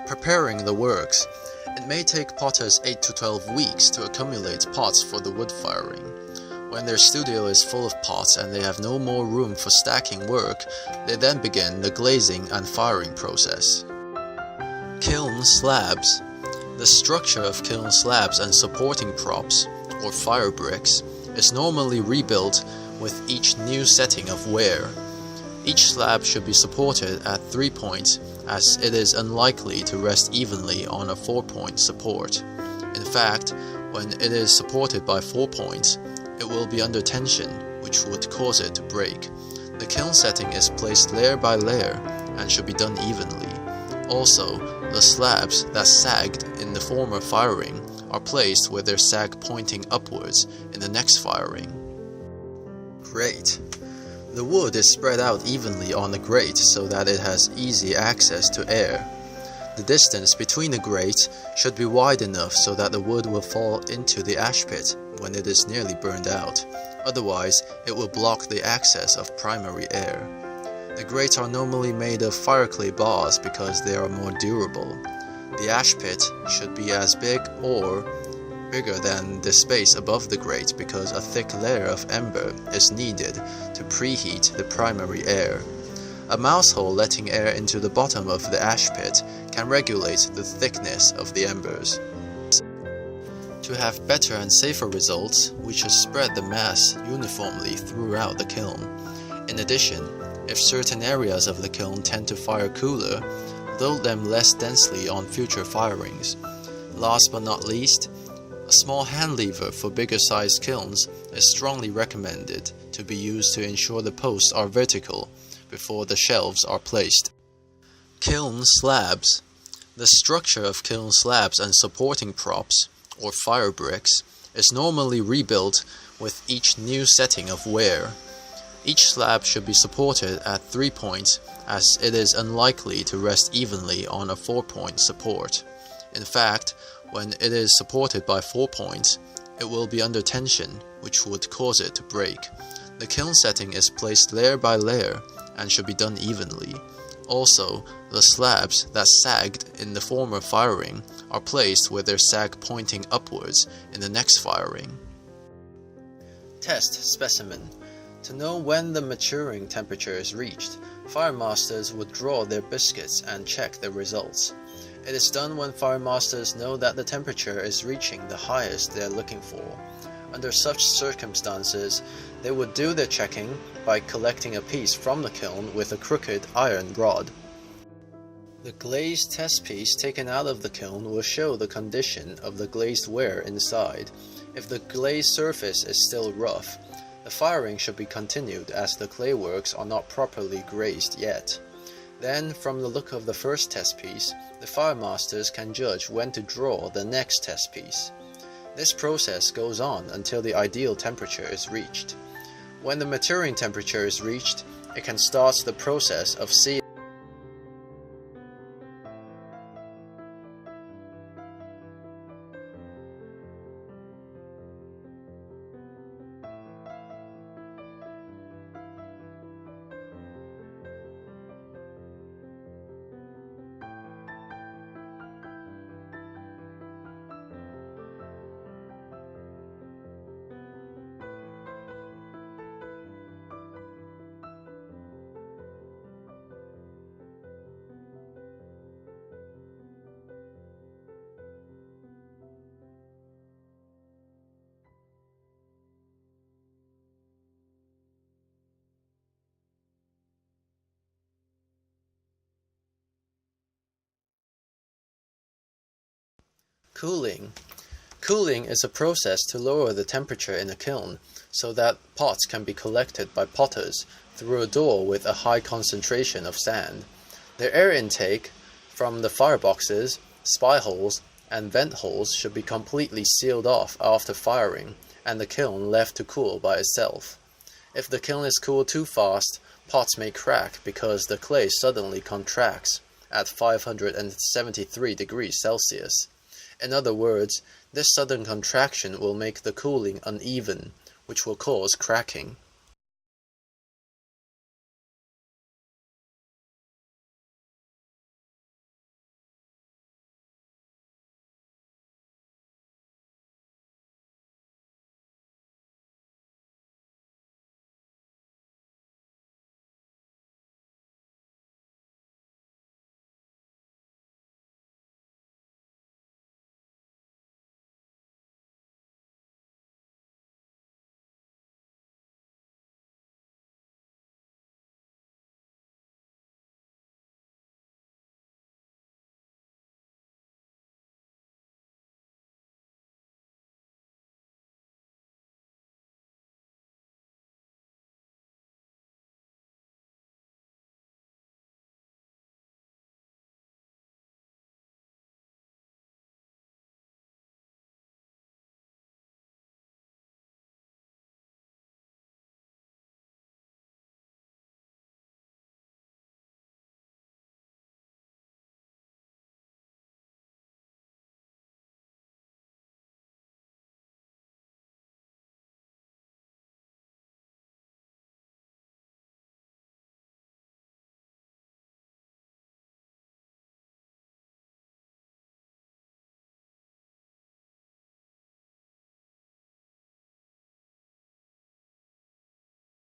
Preparing the works. It may take potters 8 to 12 weeks to accumulate pots for the wood firing. When their studio is full of pots and they have no more room for stacking work, they then begin the glazing and firing process. Kiln slabs. The structure of kiln slabs and supporting props, or fire bricks, is normally rebuilt with each new setting of wear. Each slab should be supported at 3 points, as it is unlikely to rest evenly on a 4-point support. In fact, when it is supported by 4 points, it will be under tension, which would cause it to break. The kiln setting is placed layer by layer and should be done evenly. Also, the slabs that sagged in the former firing are placed with their sag pointing upwards in the next firing. Grate. The wood is spread out evenly on the grate so that it has easy access to air. The distance between the grates should be wide enough so that the wood will fall into the ash pit when it is nearly burned out. Otherwise, it will block the access of primary air. The grates are normally made of fireclay bars because they are more durable. The ash pit should be as big or bigger than the space above the grate because a thick layer of ember is needed to preheat the primary air. A mouse hole letting air into the bottom of the ash pit can regulate the thickness of the embers. To have better and safer results, we should spread the mass uniformly throughout the kiln. In addition, if certain areas of the kiln tend to fire cooler, load them less densely on future firings. Last but not least, a small hand lever for bigger sized kilns is strongly recommended to be used to ensure the posts are vertical before the shelves are placed. Kiln slabs. The structure of kiln slabs and supporting props, or fire bricks, is normally rebuilt with each new setting of wear. Each slab should be supported at 3 points, as it is unlikely to rest evenly on a 4-point support. In fact, when it is supported by 4 points, it will be under tension, which would cause it to break. The kiln setting is placed layer by layer and should be done evenly. Also, the slabs that sagged in the former firing are placed with their sag pointing upwards in the next firing. Test specimen. To know when the maturing temperature is reached, firemasters would draw their biscuits and check the results. It is done when firemasters know that the temperature is reaching the highest they are looking for. Under such circumstances, they would do their checking by collecting a piece from the kiln with a crooked iron rod. The glazed test piece taken out of the kiln will show the condition of the glazed ware inside. If the glazed surface is still rough, the firing should be continued as the clayworks are not properly glazed yet. Then, from the look of the first test piece, the firemasters can judge when to draw the next test piece. This process goes on until the ideal temperature is reached. When the maturing temperature is reached, it can start the process of sealing. Cooling. Cooling is a process to lower the temperature in a kiln so that pots can be collected by potters through a door with a high concentration of sand. Their air intake from the fireboxes, spy holes, and vent holes should be completely sealed off after firing and the kiln left to cool by itself. If the kiln is cooled too fast, pots may crack because the clay suddenly contracts at 573 degrees Celsius. In other words, this sudden contraction will make the cooling uneven, which will cause cracking.